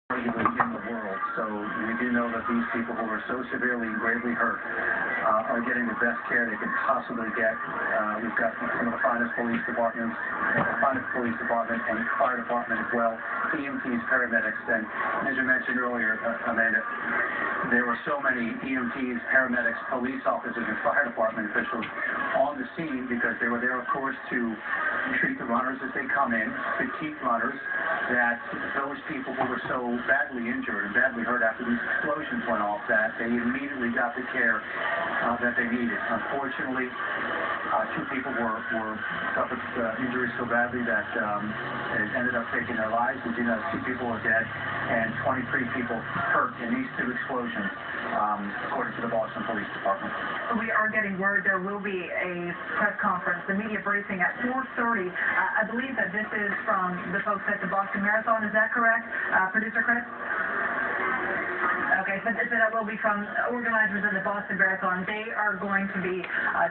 arguably in the world. So we do know that these people who are so severely and gravely hurt are getting the best care they can possibly get. We've got some of the finest police departments, and fire department as well, EMTs, paramedics, and as you mentioned earlier, Amanda, there were so many EMTs, paramedics, police officers, and fire department officials on the scene because they were there, of course, to treat the runners as they come in, to keep runners, that those people who were so badly injured and badly hurt after these explosions went off, that they immediately got the care that they needed. Unfortunately, two people suffered injuries so badly that it ended up taking their lives. We do know 2 people are dead and 23 people hurt in these 2 explosions, according to the Boston Police Department. We are getting word there will be a press conference, the media briefing at 4:30. I believe that this is from the folks at the Boston Marathon. Is that correct, Producer Chris? Okay, so that will be from organizers of the Boston Marathon. They are going to be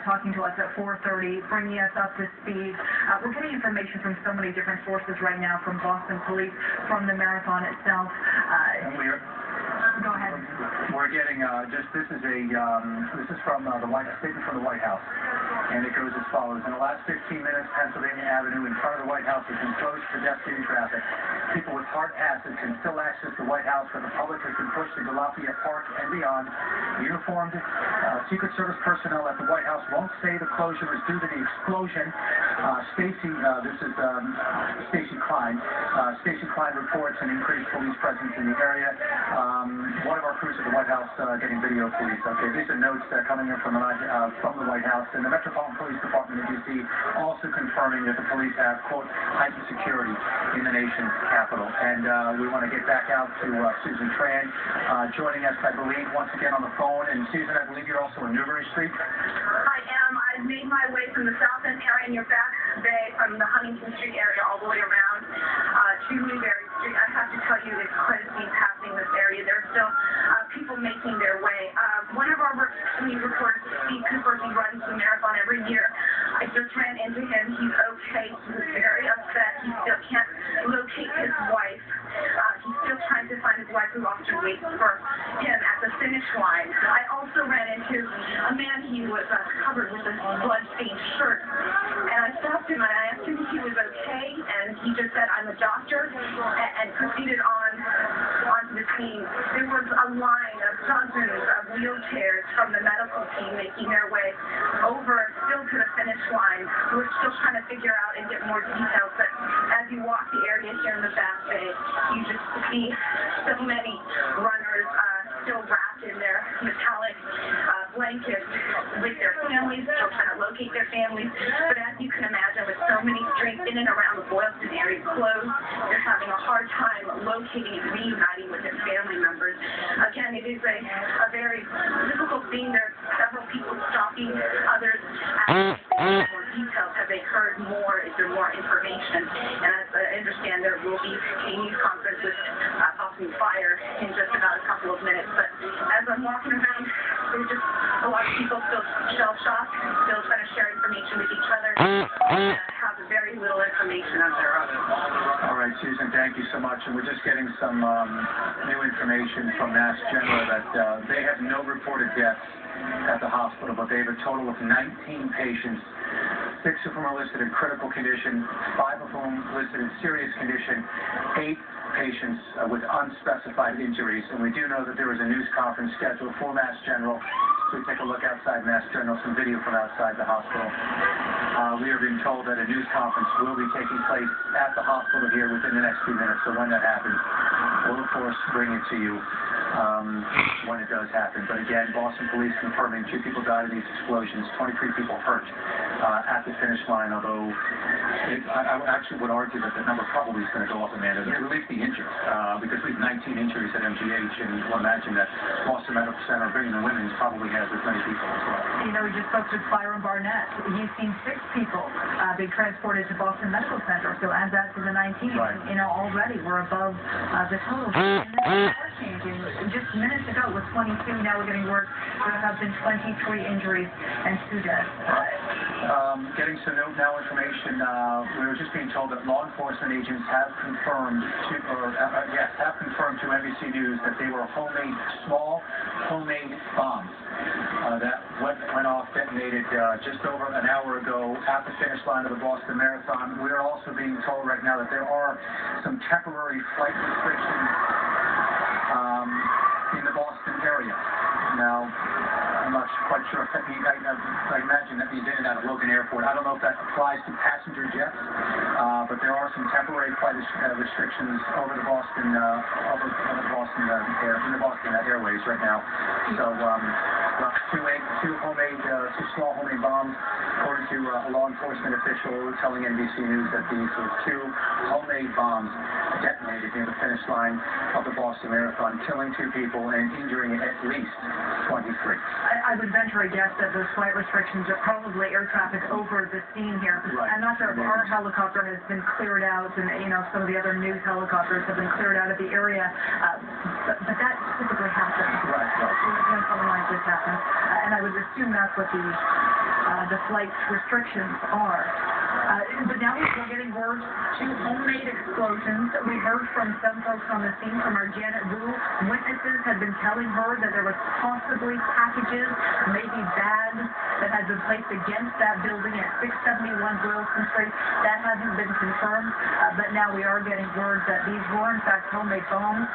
talking to us at 4:30, bringing us up to speed. We're getting information from so many different sources right now, from Boston Police, from the marathon itself. Go ahead. We're getting this is from the statement from the White House, and it goes as follows: in the last 15 minutes, Pennsylvania Avenue in front of the White House has been closed for pedestrian traffic. People with hard passes can still access the White House, but the public has been pushed to Lafayette Park and beyond. Uniformed Secret Service personnel at the White House won't say the closure is due to the explosion. Stacy Klein. Stacy Klein reports an increased police presence in the area. One of our crews at the White House getting video police. Okay, these are notes coming in from the White House, and the Metropolitan Police Department of D.C. also confirming that the police have, quote, heightened security in the nation's capital. And we want to get back out to Susan Tran, joining us, I believe, once again on the phone. And Susan, I believe you're also in Newbury Street. I am. I've made my way from the South End area in your back bay, from the Huntington Street area all the way around to Newbury Street. I have to tell you, it's crazy passing this area. There are still people making their way. One of our news reporters, Steve Cooper, he runs the marathon every year. I just ran into him. He's okay. He's very upset. He still can't locate his wife. He's still trying to find his wife, who often waits for him at the finish line. I also ran into a man. He was covered with a blood-stained shirt. And I stopped him and I asked him if he was okay, and he just said, "I'm a doctor," and proceeded onto the scene. There was a line of dozens of wheelchairs from the medical team making their way over still to the finish line. We're still trying to figure out and get more details, but as you walk the area here in the Back Bay, you just see so many runners still wrapped in their metallic blankets with their families, still trying to locate their families. But as you can imagine, with so many streets in and around the Boylston area closed, they're having a hard time locating and reuniting with their family members. Again, it is a very difficult scene. There are several people stopping, others asking more details. Have they heard more? Is there more information? And as I understand, there will be a news conference with Boston Fire in just about a couple of minutes. But as I'm walking around, there's just a lot of people still shell-shocked, still trying to share information with each other, and have very little information of their own. All right, Susan, thank you so much. And we're just getting some new information from Mass General that they have no reported deaths at the hospital, but they have a total of 19 patients. 6 of whom are listed in critical condition, 5 of whom listed in serious condition, 8 patients with unspecified injuries. And we do know that there was a news conference scheduled for Mass General. So we take a look outside Mass General, some video from outside the hospital. We are being told that a news conference will be taking place at the hospital here within the next few minutes. So when that happens, we'll of course bring it to you when it does happen. But again, Boston Police confirming 2 people died in these explosions, 23 people hurt at the finish line, although I actually would argue that the number probably is going to go up, Amanda, at least the injuries, because we have 19 injuries at MGH, and you will imagine that Boston Medical Center, bringing the women's, probably has as many people as well. You know, we just spoke with Byron Barnett. He's seen 6 people being transported to Boston Medical Center, so add that to the 19. Right. You know, already we're above the total. And then changing. Just minutes ago it was 22, now we're getting word there have been 23 injuries and 2 deaths. Getting some now information. We were just being told that law enforcement agents have confirmed to NBC News that they were small homemade bombs that went off, detonated just over an hour ago at the finish line of the Boston Marathon. We are also being told right now that there are some temporary flight restrictions in the Boston area. Now, I'm not quite sure if that means, I imagine that means in and out of Logan Airport. I don't know if that applies to passenger jets, but there are some temporary flight restrictions over the Boston, Airways right now. So, two small homemade bombs, according to a law enforcement official telling NBC News that these were two homemade bombs detonated near the finish line of the Boston Marathon, killing 2 people and injuring at least 23. I would venture a guess that those flight restrictions are probably air traffic over the scene here. Right. I'm not sure if our helicopter has been cleared out, and some of the other news helicopters have been cleared out of the area, but that typically happens. Right. When something like this happens, and I would assume that's what the flight restrictions are. But now we're getting word to homemade explosions. We heard from some folks on the scene, from our Janet Wu. Witnesses had been telling her that there was possibly packages, maybe bags, that had been placed against that building at 671 Boylston Street. That hasn't been confirmed, but now we are getting word that these were in fact homemade bombs.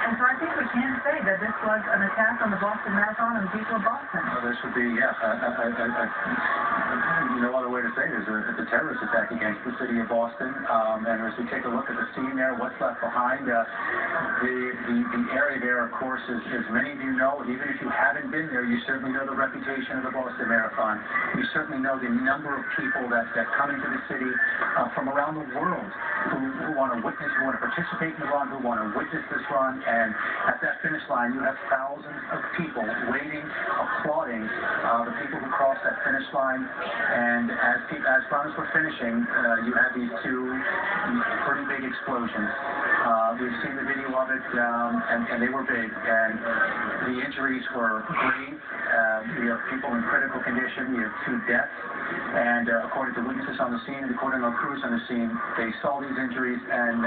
And so I think we can say that this was an attack on the Boston Marathon and the people of Boston. Well, this would be, no other way to say it is a terrorist attack against the city of Boston. And as we take a look at the scene there, what's left behind, the area there, of course, as many of you know, even if you haven't been there, you certainly know the reputation of the Boston Marathon. You certainly know the number of people that come into the city from around the world who want to witness, who want to participate in the run, who want to witness this run. And at that finish line, you have thousands of people waiting, applauding the people who cross that finish line. And as runners were finishing, you had these 2 pretty big explosions. We've seen the video of it, and they were big. And the injuries were grave. We have people in critical condition. We have 2 deaths. And according to witnesses on the scene, and according to our crews on the scene, they saw these injuries and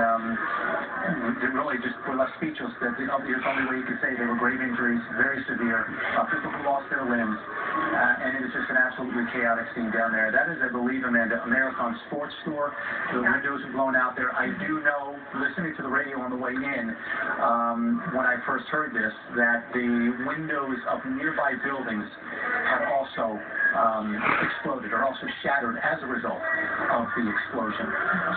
they really just were left speechless. That the only way you could say they were grave injuries, very severe. People who lost their limbs. And it was just an absolutely chaotic scene down there. That is, I believe, Amanda, a Marathon sports store. The windows were blown out there. I do know, listening to the radio on the way in, when I first heard this, that the windows of nearby buildings had also exploded, or also shattered as a result of the explosion.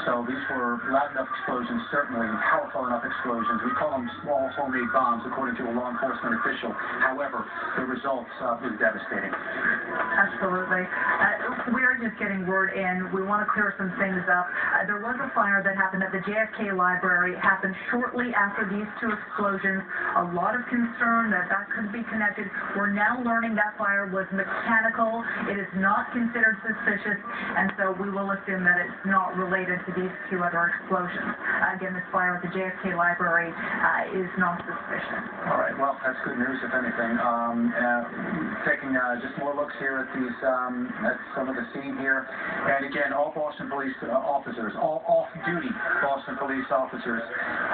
So these were loud enough explosions, certainly, powerful enough explosions. We call them small homemade bombs, according to a law enforcement official. However, the results was devastating. Absolutely. We are just getting word in. We want to clear some things up. There was a fire that happened at the JFK Library. It happened shortly after these 2 explosions. A lot of concern that could be connected. We're now learning that fire was mechanical. It is not considered suspicious, and so we will assume that it's not related to these 2 other explosions. Again, this fire at the JFK Library is not suspicious. All right. Well, that's good news, if anything. Taking just more looks here at these, at some of the scene here. And again, all Boston police officers, all off-duty Boston police officers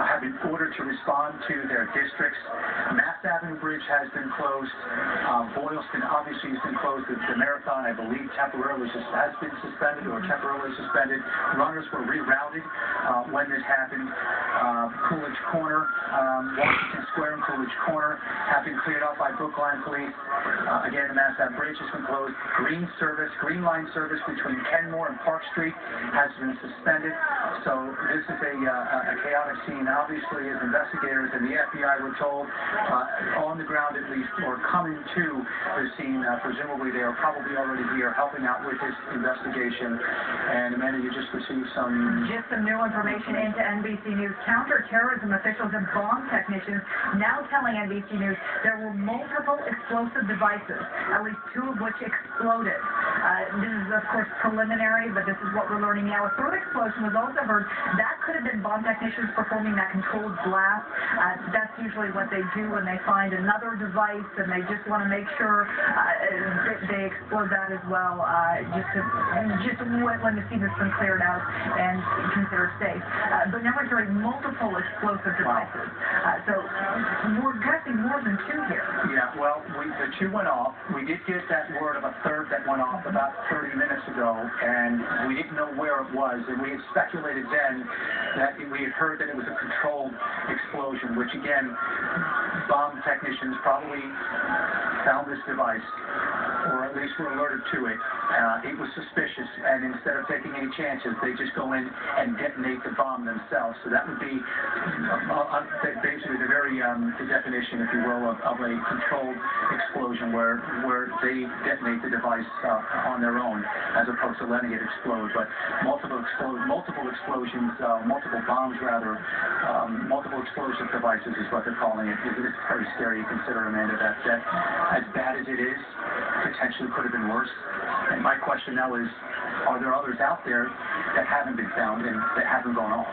have been ordered to respond to their districts. Mass Avenue Bridge has been closed. Boylston obviously has been closed. The marathon, I believe, temporarily has been suspended or temporarily suspended. Runners were rerouted when this happened. Coolidge Corner, Washington Square and Coolidge Corner have been cleared up by Brookline Police. Again, the Mass Ave Bridge has been closed. Green Line service between Kenmore and Park Street has been suspended. So this is a chaotic scene. Obviously, as investigators and the FBI were told, on the ground at least, or coming to the scene, presumably they are probably already here helping out with this investigation. And Amanda, you just received some new information into NBC News. Counterterrorism officials and bomb technicians now telling NBC News there were multiple explosive devices, at least 2 of which exploded. This is, of course, preliminary, but this is what we're learning now. A 3rd explosion was also heard. That could have been bomb technicians performing that controlled blast. That's usually what they do when they find another device, and they just want to make sure that they explode that as well, just when the scene has been cleared out and considered safe. But now we're hearing multiple explosive devices. So we're guessing more than two here. Yeah, well, the two went off. We did get that word of a third that went off about 30 minutes ago, and we didn't know where it was. And we had speculated then that we had heard that it was a controlled explosion, which again, bomb technicians probably found this device, or at least were alerted to it. It was suspicious, and instead of taking any chances, they just go in and detonate the bomb themselves. So that would be basically the definition, if you will, of a controlled explosion, where they detonate the device on their own, as opposed to letting it explode. But multiple explosions, multiple bombs rather, multiple explosive devices is what they're calling it. It is very scary. You consider, Amanda, that as bad as it is, potentially could have been worse. And my question now is, are there others out there that haven't been found and that haven't gone off?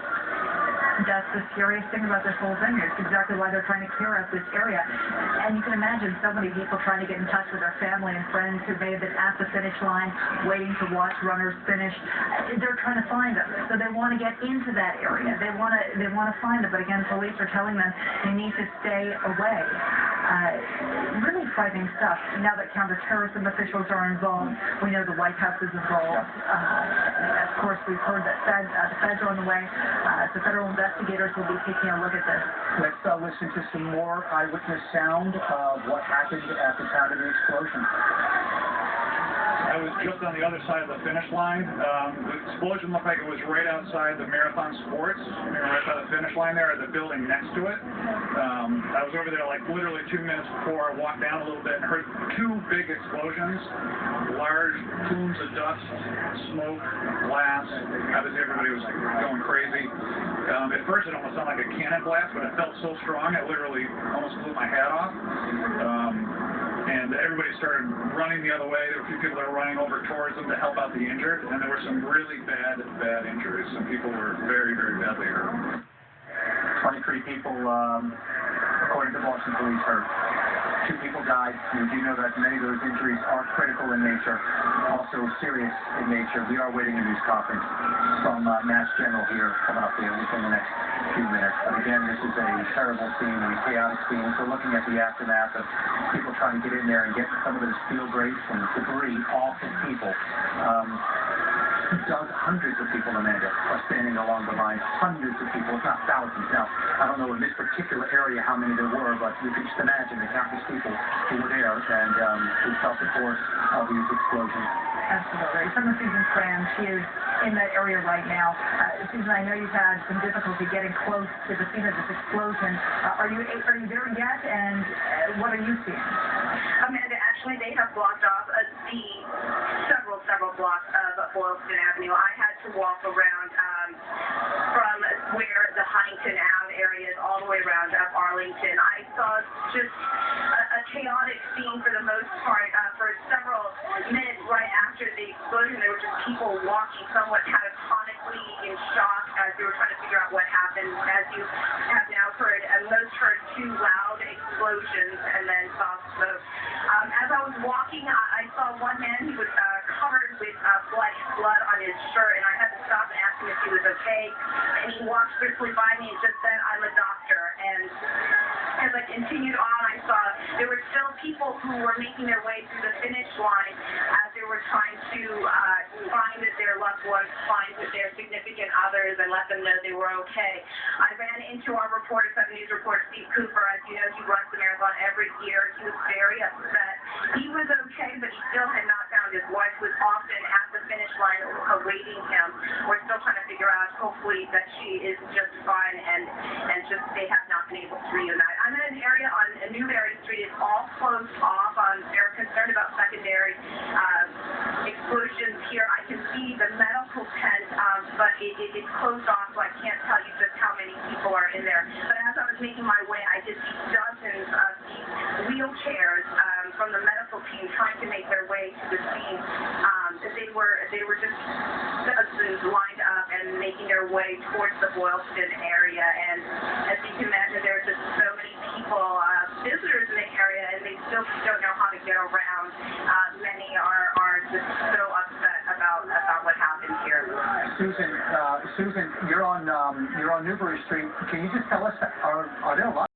That's the scariest thing about this whole thing. It's exactly why they're trying to clear out this area. And you can imagine so many people trying to get in touch with their family and friends who may have been at the finish line, waiting to watch runners finish. They're trying to find them. So they want to get into that area. They want to find them. But again, police are telling them they need to stay away. Really frightening stuff. Now that counterterrorism officials are involved, we know the White House is involved. Of course, we've heard that the feds are on the way. The federal investigators will be taking a look at this. Let's listen to some more eyewitness sound of what happened at the time of the explosion. I was just on the other side of the finish line. The explosion looked like it was right outside the Marathon Sports, right by the finish line there, the building next to it. I was over there like literally 2 minutes before. I walked down a little bit and heard two big explosions, large plumes of dust, smoke, glass. Obviously everybody was going crazy. At first it almost sounded like a cannon blast, but it felt so strong it literally almost blew my hat off. And everybody started running the other way. There were a few people that were running over towards them to help out the injured, and there were some really bad injuries. Some people were very, very badly hurt. 23 people, according to Boston police, hurt. 2 people died. We do know that many of those injuries are critical in nature, also serious in nature. We are waiting a news conference from Mass General here coming up here within the next few minutes. But again, this is a terrible scene, a chaotic scene. We're looking at the aftermath of people trying to get in there and get some of this steel grates and debris off of people. Hundreds of people, Amanda, are standing along the line. Hundreds of people, if not thousands. Now, I don't know in this particular area how many there were, but you can just imagine the countless people who were there and who felt the force of these explosions. Absolutely. Some of Susan's friends, she is in that area right now. Susan, I know you've had some difficulty getting close to the scene of this explosion. Are you there yet, and what are you seeing? Amanda, actually, they have blocked off several blocks of Boylston Avenue. I had to walk around from where the Huntington Ave area is all the way around up Arlington. I saw just a chaotic scene for the most part. For several minutes right after the explosion, there were just people walking somewhat catatonically in shock as they were trying to figure out what happened. As you have now heard, most heard 2 loud explosions and then saw smoke. As I was walking, I saw one man. He was covered with blood on his shirt, and I had to stop and ask him if he was okay. And he walked swiftly by me and just said, "I'm a doctor." And as I continued on, I saw there were still people who were making their way through the finish line as they were trying to find their loved ones, find their significant others, and let them know they were okay. I ran into our reporter, 7 News reporter Steve Cooper. As you know, he runs the marathon every year. He was very upset. He was okay, but he still had not found his wife, who was often at the finish line awaiting him. We're still trying to figure out, hopefully, that she is just fine and just they have not been able to reunite. I'm in an area on Newberry Street. It's all closed off. They're concerned about secondary explosions here. I can see the medical tent, but it's closed off, so I can't tell you just how many people are in there. But as I was making my way, I did see dozens of these wheelchairs from the medical team trying to make their way to the scene. They were just dozens lined up and making their way towards the Boylston area. And as you can imagine, there are just so many people, visitors in the area, and they still don't know how to get around. Many are just so upset about what happened here. Susan, you're on Newbury Street. Can you just tell us, are there a lot